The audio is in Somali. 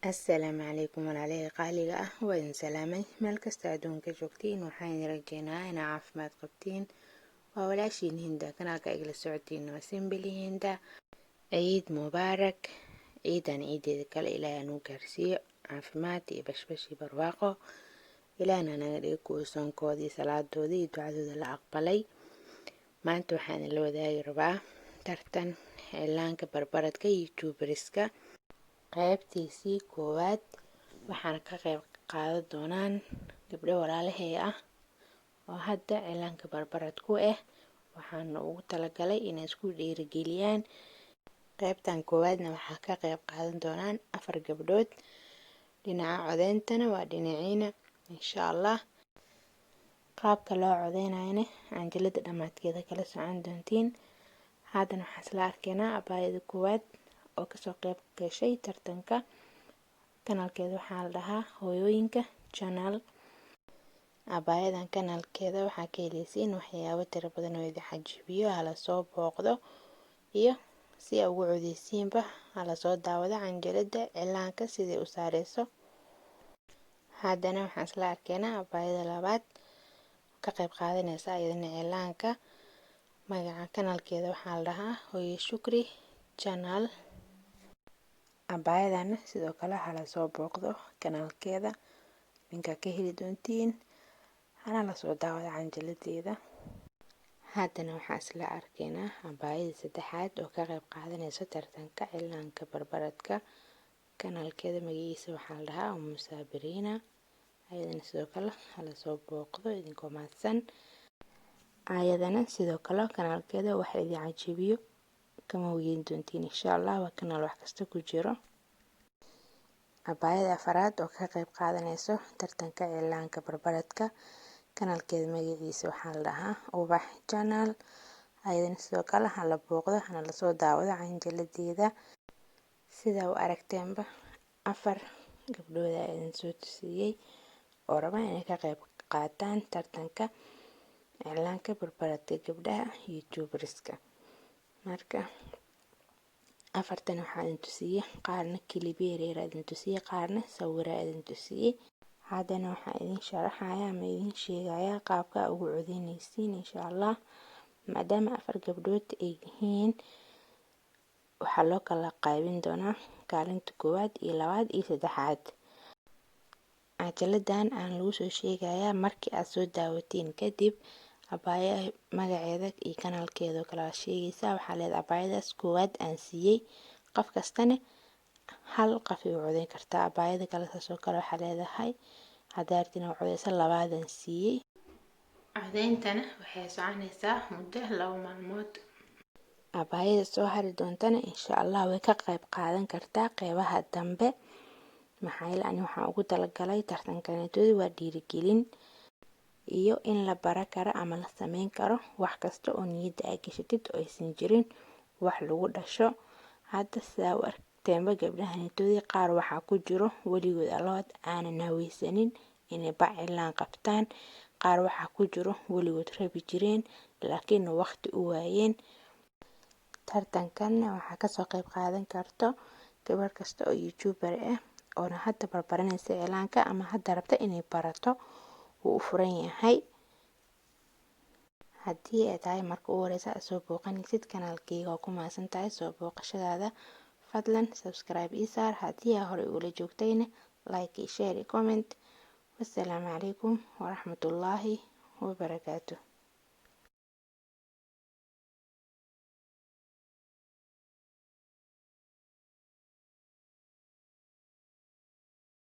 Assalaamu calaykum walaalahey qaaliga ah, waa idin salaamay meel kasta adduunka joogtiin. waxaan idin rajeynayaa inaa caafimaad qabtiin. waa walaashiin Hinda, kanaalka igala socotiin waa Simbili Hinda. ciid mubaarak. ciidan ciideeda kale ilaahay anuu gaarsiiyo caafimaad iyo bashbash iyo barwaaqo. ilaahna naga dhigo kuwa soonkoodii, salaadoodii iyo ducadooda la aqbalay. maanta waxaan idinla wadaagi rabaa tartan cilaanka barbaradka youtuberiska qaybtiisii koowaad. waxaana ka qayb qaadan doonaan gabdho walaalahey ah oo hadda cilaanka barbarad ku ah. waxaana ugu talagalay inay isku dhiirigeliyaan. qaybtan koowaadna waxaa ka qayb qaadan doonaan 4 gabdhood. dhinaca codeyntana waa dhinaciina insha allah. qaabka loo codeynayana canjalada dhamaadkeeda kala socon doontiin. haddana waxaan isla arkaynaa abaayada koowaad oo kasoo qayb gashay tartanka. kanaalkeeda waxaa la dhahaa hooyooyinka channel. abaayadan kanaalkeeda waxaa ka heleysiin waxyaabo tiro badan oo idin cajibiyo. hala soo booqdo iyo si aad ugu codeysiinba hala soo daawado canjalada cilaanka siday u saareyso. haddana waxaan isla arkaynaa abaayada labaad ka qayb qaadaneysa iyadana cilaanka. magaca kanaalkeeda waxaa la dhahaa hooyo shukri channel. abaayadana sidoo kale hala soo booqdo kanaalkeeda, linka ka heli doontiin. hana la soo daawado canjaladeeda. haddana waxaan isla arkaynaa abaayada saddexaad oo ka qayb qaadaneysa tartanka cilaanka barbaradka. kanaalkeeda magaciisa waxaa la dhahaa Umu Saabiriina. ayadana sidoo kale hala soo booqdo idinkoo mahadsan. ayadana sidoo kale kanaalkeeda wax idin cajibiyo kama weyn doontiin insha allah. waa kanaal wax kasta ku jiro. abaayada afaraad oo ka qayb qaadaneyso tartanka cilaanka barbaradka. kanaalkeeda magaciisa waxaa la dhahaa Ubax channel. ayadana sidoo kale hala booqdo hana la soo daawado canjaladeeda. sida u aragteenba 4 gabdhood ayaa idin soo tusiyey oo raba inay ka qayb qaataan tartanka cilaanka barbaradka gabdhaha youtuberiska. marka 4tan waxaa idin tusiyey qaarna kilibiya yaryar idin tusiyey, qaarna sawira idin tusiyey. haddana waxaa idin sharaxayaa ama idin sheegayaa qaabka ugu codeyneysiin insha allah. maadaama 4 gabdhood ay yihiin waxaa loo kala qaybin doonaa kaalinta koowaad iyo labaad iyo saddexaad. canjaladan aan lagu soo sheegayaa markii aad soo daawatiin kadib. abaaya magaceeda iyo kanaalkeeda kala sheegaysaa. waxaa leedahay abaayadaas koowaad aan siiyey. qof kastana hal qof ay u codeyn kartaa. abaayada kale saasoo kale waxaa leedahay haddaad rabtiin inaad codeyso labaadan siiyey. codeyntana waxay soconaysaa muddo 2 maalmood. abaayada soo hari doontana insha allah way ka qayb qaadan kartaa qeybaha dambe. maxaa yeelay ani waxaan ugu talagalay tartankaneetooda waa dhiirigelin iyo in la bara karo ama la sameyn karo wax kasta oo niyadda ay gashatid oo aysan jirin wax lagu dhasho. hadda sidaa u aragteenba gabdhahaneetoodii qaar waxaa ku jiro weligood alood aanan haweysanin inay bac cilaan qabtaan. qaar waxaa ku jiro weligood rabi jireen laakiin waqti u waayeen. tartankanna waxaa kasoo qayb qaadan karto gabar kasta oo youtuber ah oona hadda barbaranaysa cilaanka ama hadda rabta inay barato. wuu u furan yahay. haddii ay tahay marka u horeysa aad soo booqanaysid kanaalkeyga oo ku mahadsan tahay soo booqashadaada. fadlan subscribe ii saar. haddii aa horey ula joogtayna like iyo share iyo comment. wassalaamu calaykum waraxmatullaahi wabarakaatuh.